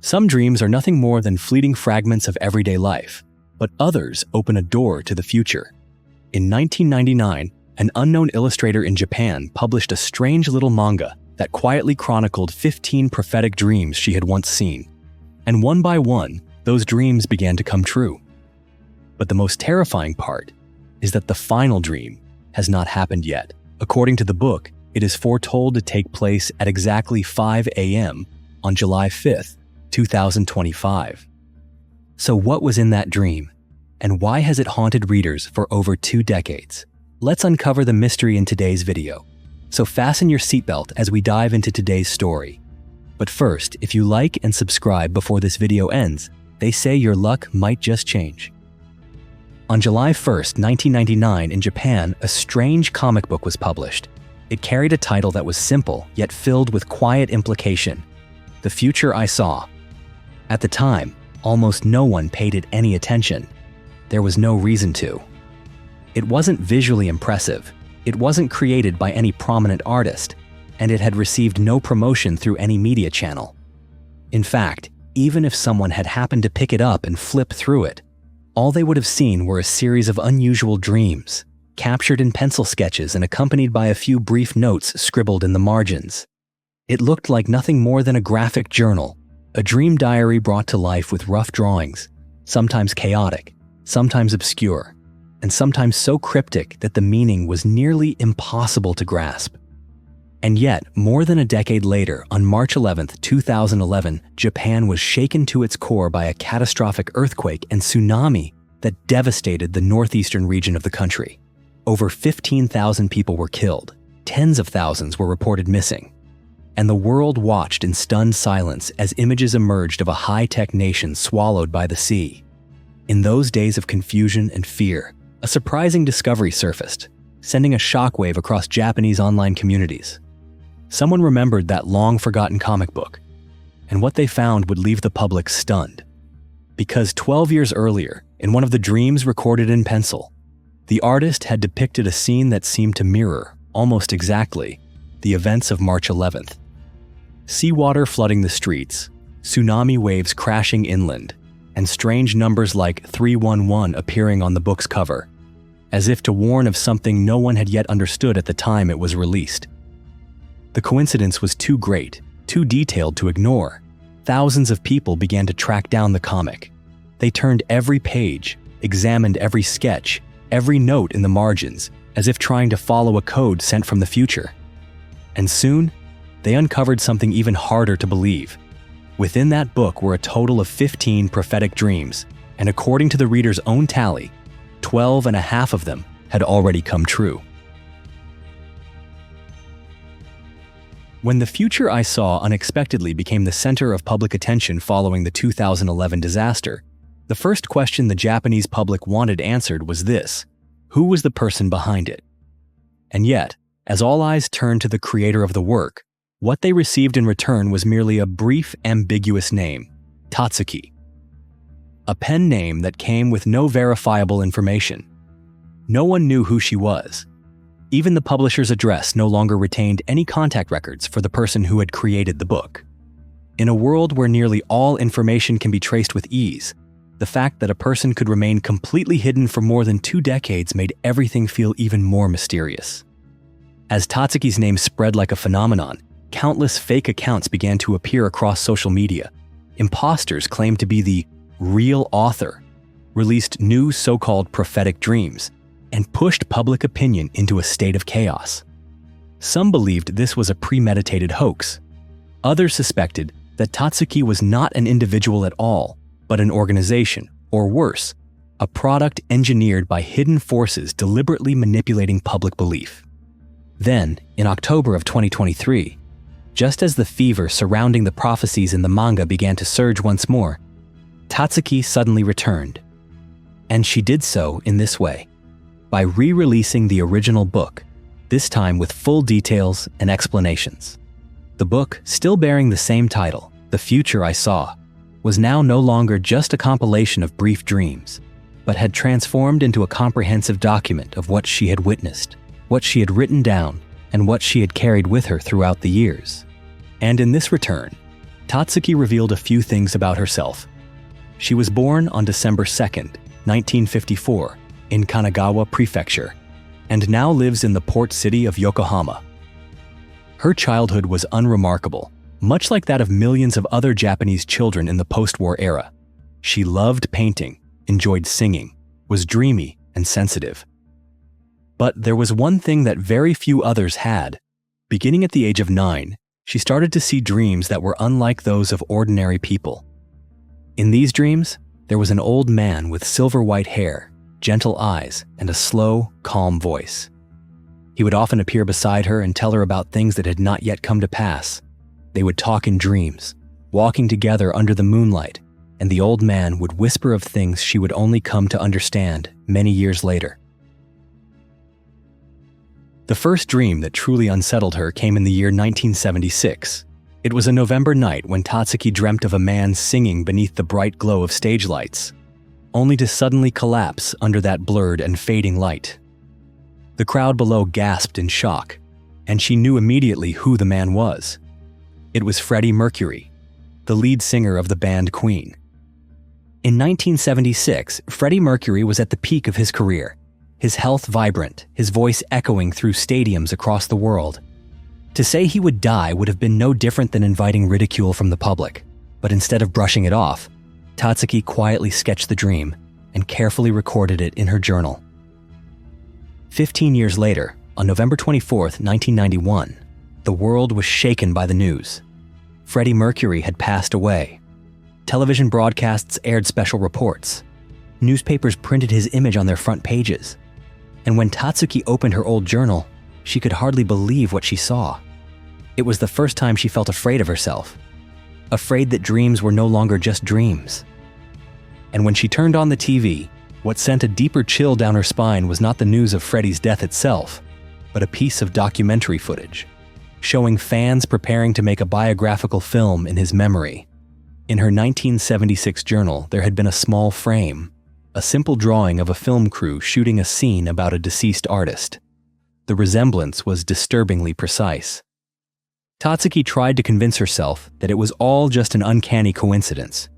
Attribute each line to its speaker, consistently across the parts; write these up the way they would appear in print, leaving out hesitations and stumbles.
Speaker 1: Some dreams are nothing more than fleeting fragments of everyday life, but others open a door to the future. In 1999, an unknown illustrator in Japan published a strange little manga that quietly chronicled 15 prophetic dreams she had once seen. And one by one, those dreams began to come true. But the most terrifying part is that the final dream has not happened yet. According to the book, it is foretold to take place at exactly 5 a.m. on July 5th, 2025. So what was in that dream? And why has it haunted readers for over 2 decades? Let's uncover the mystery in today's video. So fasten your seatbelt as we dive into today's story. But first, if you like and subscribe before this video ends, they say your luck might just change. On July 1st, 1999, in Japan, a strange comic book was published. It carried a title that was simple, yet filled with quiet implication: The Future I Saw. At the time, almost no one paid it any attention. There was no reason to. It wasn't visually impressive, it wasn't created by any prominent artist, and it had received no promotion through any media channel. In fact, even if someone had happened to pick it up and flip through it, all they would have seen were a series of unusual dreams, captured in pencil sketches and accompanied by a few brief notes scribbled in the margins. It looked like nothing more than a graphic journal, a dream diary brought to life with rough drawings, sometimes chaotic, sometimes obscure, and sometimes so cryptic that the meaning was nearly impossible to grasp. And yet, more than a decade later, on March 11, 2011, Japan was shaken to its core by a catastrophic earthquake and tsunami that devastated the northeastern region of the country. Over 15,000 people were killed, tens of thousands were reported missing, and the world watched in stunned silence as images emerged of a high-tech nation swallowed by the sea. In those days of confusion and fear, a surprising discovery surfaced, sending a shockwave across Japanese online communities. Someone remembered that long-forgotten comic book, and what they found would leave the public stunned. Because 12 years earlier, in one of the dreams recorded in pencil, the artist had depicted a scene that seemed to mirror, almost exactly, the events of March 11th. Seawater flooding the streets, tsunami waves crashing inland, and strange numbers like 311 appearing on the book's cover, as if to warn of something no one had yet understood at the time it was released. The coincidence was too great, too detailed to ignore. Thousands of people began to track down the comic. They turned every page, examined every sketch, every note in the margins, as if trying to follow a code sent from the future. And soon, they uncovered something even harder to believe. Within that book were a total of 15 prophetic dreams, and according to the reader's own tally, 12 and a half of them had already come true. When The Future I Saw unexpectedly became the center of public attention following the 2011 disaster, the first question the Japanese public wanted answered was this: who was the person behind it? And yet, as all eyes turned to the creator of the work, what they received in return was merely a brief, ambiguous name: Tatsuki. A pen name that came with no verifiable information. No one knew who she was. Even the publisher's address no longer retained any contact records for the person who had created the book. In a world where nearly all information can be traced with ease, the fact that a person could remain completely hidden for more than 2 decades made everything feel even more mysterious. As Tatsuki's name spread like a phenomenon, countless fake accounts began to appear across social media. Imposters claimed to be the real author, released new so-called prophetic dreams, and pushed public opinion into a state of chaos. Some believed this was a premeditated hoax. Others suspected that Tatsuki was not an individual at all, but an organization, or worse, a product engineered by hidden forces deliberately manipulating public belief. Then, in October of 2023, just as the fever surrounding the prophecies in the manga began to surge once more, Tatsuki suddenly returned. And she did so in this way: by re-releasing the original book, this time with full details and explanations. The book, still bearing the same title, The Future I Saw, was now no longer just a compilation of brief dreams, but had transformed into a comprehensive document of what she had witnessed, what she had written down, and what she had carried with her throughout the years. And in this return, Tatsuki revealed a few things about herself. She was born on December 2nd, 1954, in Kanagawa Prefecture, and now lives in the port city of Yokohama. Her childhood was unremarkable, much like that of millions of other Japanese children in the post-war era. She loved painting, enjoyed singing, was dreamy and sensitive. But there was one thing that very few others had. Beginning at the age of 9, she started to see dreams that were unlike those of ordinary people. In these dreams, there was an old man with silver white hair, gentle eyes, and a slow, calm voice. He would often appear beside her and tell her about things that had not yet come to pass. They would talk in dreams, walking together under the moonlight, and the old man would whisper of things she would only come to understand many years later. The first dream that truly unsettled her came in the year 1976. It was a November night when Tatsuki dreamt of a man singing beneath the bright glow of stage lights, only to suddenly collapse under that blurred and fading light. The crowd below gasped in shock, and she knew immediately who the man was. It was Freddie Mercury, the lead singer of the band Queen. In 1976, Freddie Mercury was at the peak of his career, his health vibrant, his voice echoing through stadiums across the world. To say he would die would have been no different than inviting ridicule from the public, but instead of brushing it off, Tatsuki quietly sketched the dream and carefully recorded it in her journal. 15 years later, on November 24, 1991, the world was shaken by the news. Freddie Mercury had passed away. Television broadcasts aired special reports. Newspapers printed his image on their front pages. And when Tatsuki opened her old journal, she could hardly believe what she saw. It was the first time she felt afraid of herself, afraid that dreams were no longer just dreams. And when she turned on the TV, what sent a deeper chill down her spine was not the news of Freddie's death itself, but a piece of documentary footage, showing fans preparing to make a biographical film in his memory. In her 1976 journal, there had been a small frame, a simple drawing of a film crew shooting a scene about a deceased artist. The resemblance was disturbingly precise. Tatsuki tried to convince herself that it was all just an uncanny coincidence.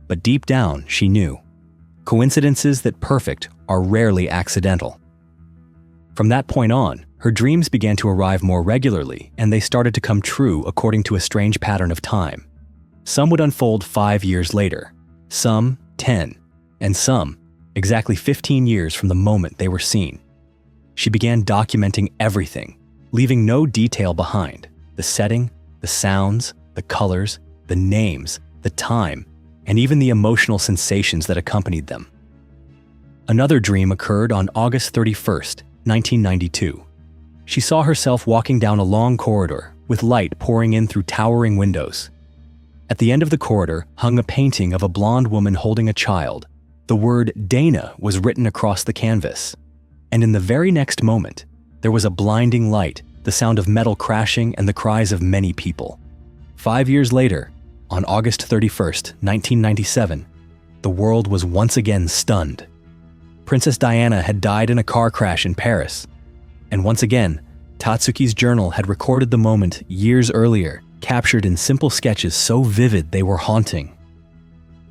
Speaker 1: But deep down, she knew. Coincidences that perfect are rarely accidental. From that point on, her dreams began to arrive more regularly, and they started to come true according to a strange pattern of time. Some would unfold 5 years later, some 10, and some exactly 15 years from the moment they were seen. She began documenting everything, leaving no detail behind: the setting, the sounds, the colors, the names, the time, and even the emotional sensations that accompanied them. Another dream occurred on August 31st, 1992. She saw herself walking down a long corridor with light pouring in through towering windows. At the end of the corridor hung a painting of a blonde woman holding a child. The word Dana was written across the canvas. And in the very next moment, there was a blinding light, the sound of metal crashing, and the cries of many people. 5 years later, on August 31st, 1997, the world was once again stunned. Princess Diana had died in a car crash in Paris. And once again, Tatsuki's journal had recorded the moment years earlier, captured in simple sketches so vivid they were haunting.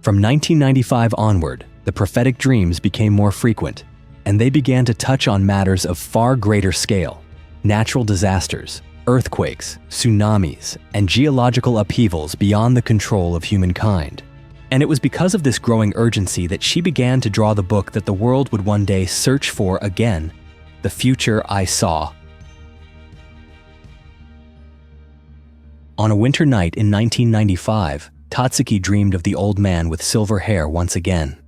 Speaker 1: From 1995 onward, the prophetic dreams became more frequent, and they began to touch on matters of far greater scale: natural disasters, earthquakes, tsunamis, and geological upheavals beyond the control of humankind. And it was because of this growing urgency that she began to draw the book that the world would one day search for again: The Future I Saw. On a winter night in 1995, Tatsuki dreamed of the old man with silver hair once again.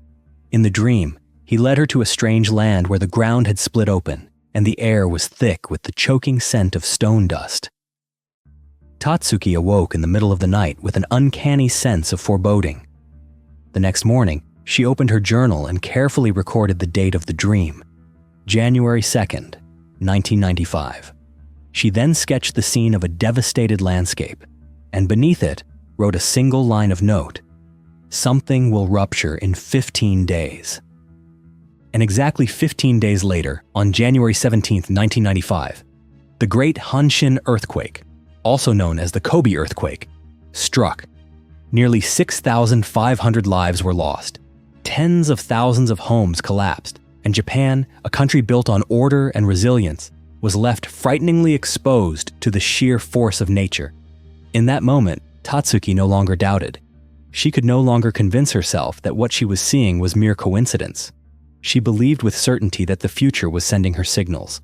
Speaker 1: In the dream, he led her to a strange land where the ground had split open, and the air was thick with the choking scent of stone dust. Tatsuki awoke in the middle of the night with an uncanny sense of foreboding. The next morning, she opened her journal and carefully recorded the date of the dream: January 2nd, 1995. She then sketched the scene of a devastated landscape, and beneath it wrote a single line of note: "Something will rupture in 15 days." And exactly 15 days later, on January 17, 1995, the Great Hanshin earthquake, also known as the Kobe earthquake, struck, Nearly 6,500 lives were lost. Tens of thousands of homes collapsed, and Japan, a country built on order and resilience, was left frighteningly exposed to the sheer force of nature. In that moment, Tatsuki no longer doubted. She could no longer convince herself that what she was seeing was mere coincidence. She believed with certainty that the future was sending her signals.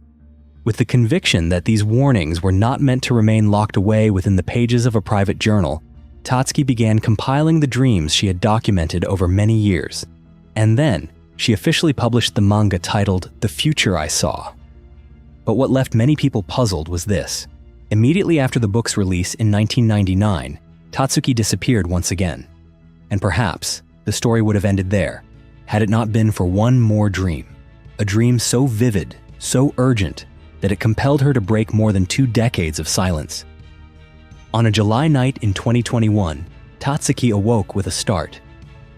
Speaker 1: With the conviction that these warnings were not meant to remain locked away within the pages of a private journal, Tatsuki began compiling the dreams she had documented over many years. And then, she officially published the manga titled The Future I Saw. But what left many people puzzled was this. Immediately after the book's release in 1999, Tatsuki disappeared once again. And perhaps the story would have ended there, had it not been for one more dream. A dream so vivid, so urgent, that it compelled her to break more than 2 decades of silence. On a July night in 2021, Tatsuki awoke with a start.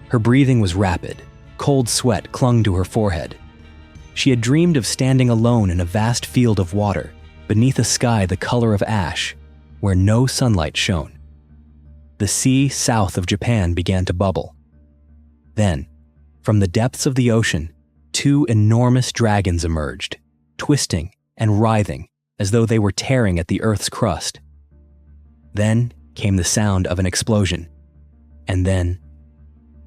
Speaker 1: Her breathing was rapid. Cold sweat clung to her forehead. She had dreamed of standing alone in a vast field of water, beneath a sky the color of ash, where no sunlight shone. The sea south of Japan began to bubble. Then, from the depths of the ocean, 2 enormous dragons emerged, twisting and writhing as though they were tearing at the Earth's crust. Then came the sound of an explosion, and then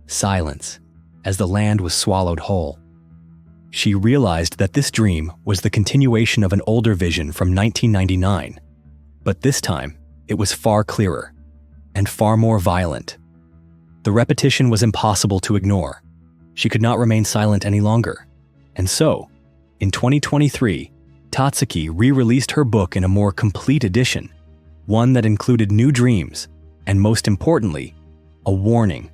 Speaker 1: silence as the land was swallowed whole. She realized that this dream was the continuation of an older vision from 1999, but this time it was far clearer and far more violent. The repetition was impossible to ignore. She could not remain silent any longer. And so, in 2023, Tatsuki re-released her book in a more complete edition, one that included new dreams, and most importantly, a warning.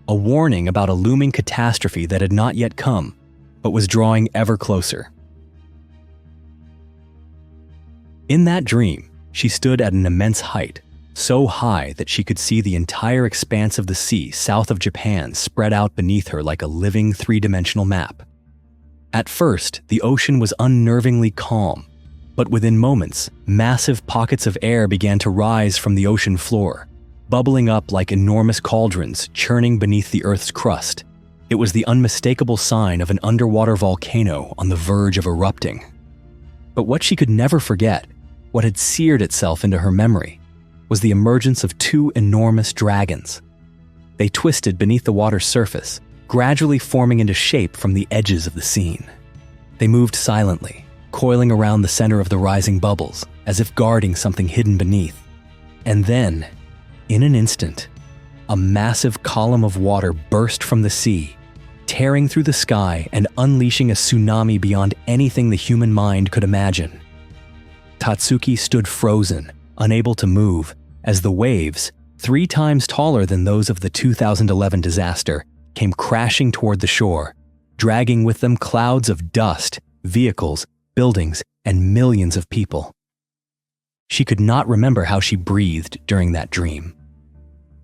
Speaker 1: A warning about a looming catastrophe that had not yet come, but was drawing ever closer. In that dream, she stood at an immense height, so high that she could see the entire expanse of the sea south of Japan spread out beneath her like a living 3-dimensional map. At first, the ocean was unnervingly calm, but within moments, massive pockets of air began to rise from the ocean floor, bubbling up like enormous cauldrons churning beneath the Earth's crust. It was the unmistakable sign of an underwater volcano on the verge of erupting. But what she could never forget, what had seared itself into her memory, was the emergence of 2 enormous dragons. They twisted beneath the water's surface, gradually forming into shape from the edges of the scene. They moved silently, coiling around the center of the rising bubbles, as if guarding something hidden beneath. And then, in an instant, a massive column of water burst from the sea, tearing through the sky and unleashing a tsunami beyond anything the human mind could imagine. Tatsuki stood frozen, unable to move, as the waves, 3 times taller than those of the 2011 disaster, came crashing toward the shore, dragging with them clouds of dust, vehicles, buildings, and millions of people. She could not remember how she breathed during that dream.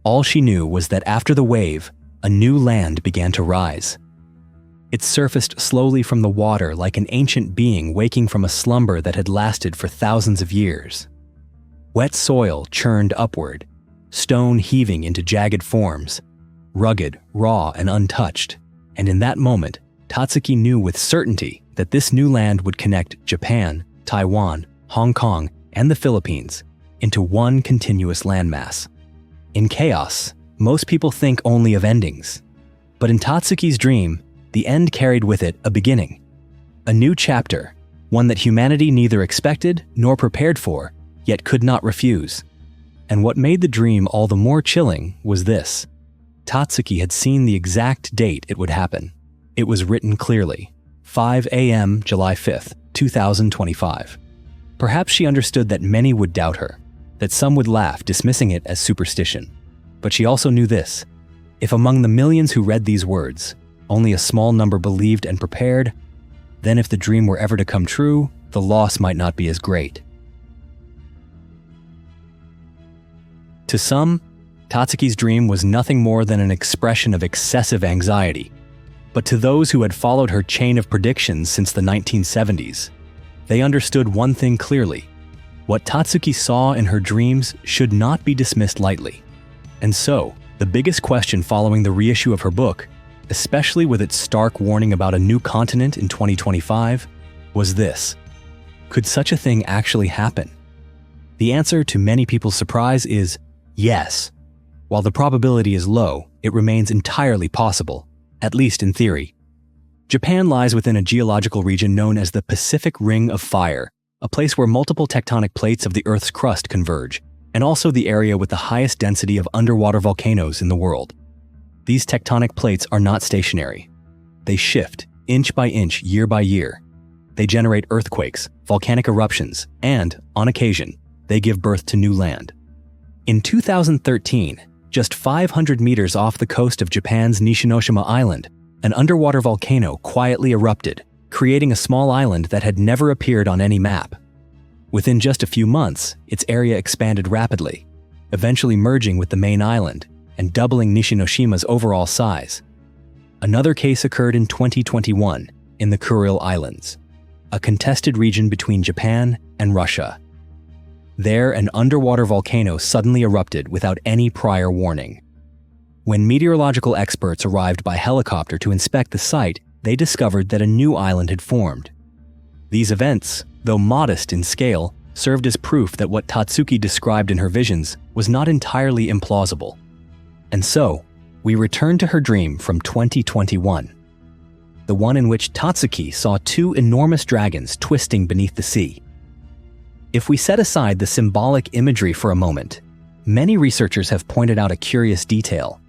Speaker 1: All she knew was that after the wave, a new land began to rise. It surfaced slowly from the water like an ancient being waking from a slumber that had lasted for thousands of years. Wet soil churned upward, stone heaving into jagged forms, rugged, raw, and untouched. And in that moment, Tatsuki knew with certainty that this new land would connect Japan, Taiwan, Hong Kong, and the Philippines into one continuous landmass. In chaos, most people think only of endings. But in Tatsuki's dream, the end carried with it a beginning. A new chapter, one that humanity neither expected nor prepared for, yet could not refuse. And what made the dream all the more chilling was this. Tatsuki had seen the exact date it would happen. It was written clearly, 5 a.m. July 5th, 2025. Perhaps she understood that many would doubt her, that some would laugh, dismissing it as superstition. But she also knew this. If among the millions who read these words, only a small number believed and prepared, then if the dream were ever to come true, the loss might not be as great. To some, Tatsuki's dream was nothing more than an expression of excessive anxiety. But to those who had followed her chain of predictions since the 1970s, they understood one thing clearly. What Tatsuki saw in her dreams should not be dismissed lightly. And so, The biggest question following the reissue of her book, especially with its stark warning about a new continent in 2025, was this: could such a thing actually happen? The answer, to many people's surprise, is yes. While the probability is low, it remains entirely possible, at least in theory. Japan lies within a geological region known as the Pacific Ring of Fire, a place where multiple tectonic plates of the Earth's crust converge, and also the area with the highest density of underwater volcanoes in the world. These tectonic plates are not stationary. They shift, inch by inch, year by year. They generate earthquakes, volcanic eruptions, and, on occasion, they give birth to new land. In 2013, just 500 meters off the coast of Japan's Nishinoshima Island, an underwater volcano quietly erupted, creating a small island that had never appeared on any map. Within just a few months, its area expanded rapidly, eventually merging with the main island and doubling Nishinoshima's overall size. Another case occurred in 2021 in the Kuril Islands, a contested region between Japan and Russia. There, an underwater volcano suddenly erupted without any prior warning. When meteorological experts arrived by helicopter to inspect the site, they discovered that a new island had formed. These events, though modest in scale, served as proof that what Tatsuki described in her visions was not entirely implausible. And so, we return to her dream from 2021, the one in which Tatsuki saw two enormous dragons twisting beneath the sea. If we set aside the symbolic imagery for a moment, many researchers have pointed out a curious detail.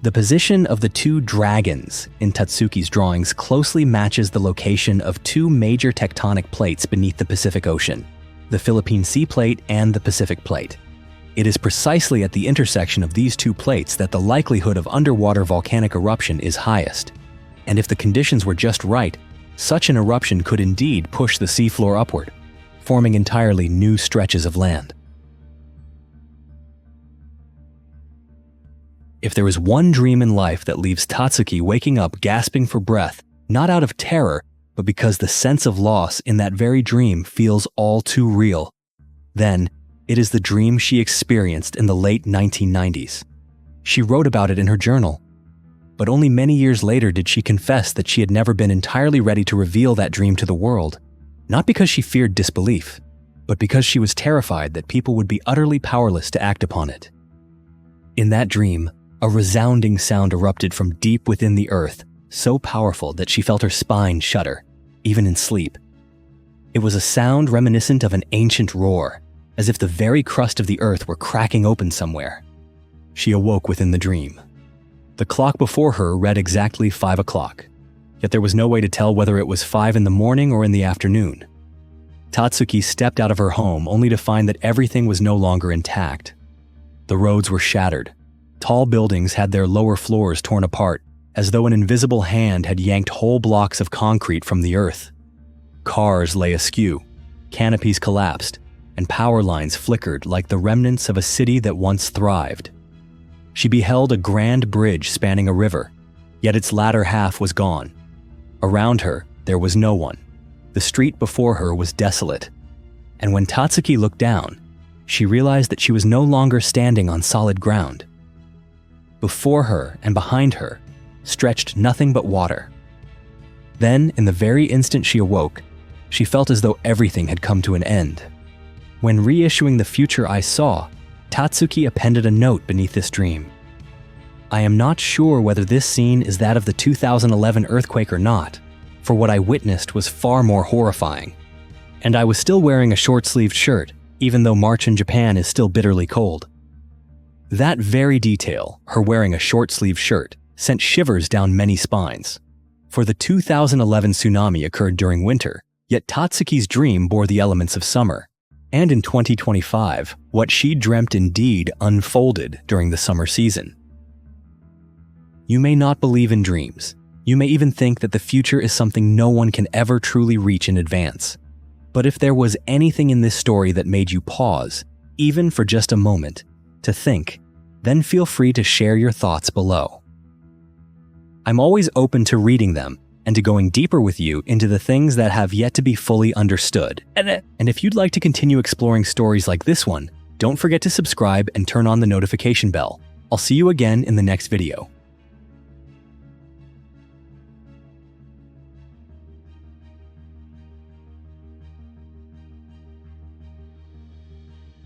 Speaker 1: The position of the two dragons in Tatsuki's drawings closely matches the location of two major tectonic plates beneath the Pacific Ocean, the Philippine Sea Plate and the Pacific Plate. It is precisely at the intersection of these two plates that the likelihood of underwater volcanic eruption is highest. And if the conditions were just right, such an eruption could indeed push the seafloor upward, forming entirely new stretches of land. If there is one dream in life that leaves Tatsuki waking up gasping for breath, not out of terror, but because the sense of loss in that very dream feels all too real, then it is the dream she experienced in the late 1990s. She wrote about it in her journal, but only many years later did she confess that she had never been entirely ready to reveal that dream to the world, not because she feared disbelief, but because she was terrified that people would be utterly powerless to act upon it. In that dream, a resounding sound erupted from deep within the earth, so powerful that she felt her spine shudder, even in sleep. It was a sound reminiscent of an ancient roar, as if the very crust of the earth were cracking open somewhere. She awoke within the dream. The clock before her read exactly 5 o'clock, yet there was no way to tell whether it was 5 in the morning or in the afternoon. Tatsuki stepped out of her home only to find that everything was no longer intact. The roads were shattered. Tall buildings had their lower floors torn apart, as though an invisible hand had yanked whole blocks of concrete from the earth. Cars lay askew, canopies collapsed, and power lines flickered like the remnants of a city that once thrived. She beheld a grand bridge spanning a river, yet its latter half was gone. Around her, there was no one. The street before her was desolate. And when Tatsuki looked down, she realized that she was no longer standing on solid ground. Before her and behind her stretched nothing but water. Then, in the very instant she awoke, she felt as though everything had come to an end. When reissuing The Future I Saw, Tatsuki appended a note beneath this dream. I am not sure whether this scene is that of the 2011 earthquake or not, for what I witnessed was far more horrifying. And I was still wearing a short-sleeved shirt, even though March in Japan is still bitterly cold. That very detail, her wearing a short-sleeved shirt, sent shivers down many spines. For the 2011 tsunami occurred during winter, yet Tatsuki's dream bore the elements of summer. And in 2025, what she dreamt indeed unfolded during the summer season. You may not believe in dreams. You may even think that the future is something no one can ever truly reach in advance. But if there was anything in this story that made you pause, even for just a moment, to think, then feel free to share your thoughts below. I'm always open to reading them and to going deeper with you into the things that have yet to be fully understood. And if you'd like to continue exploring stories like this one, don't forget to subscribe and turn on the notification bell. I'll see you again in the next video.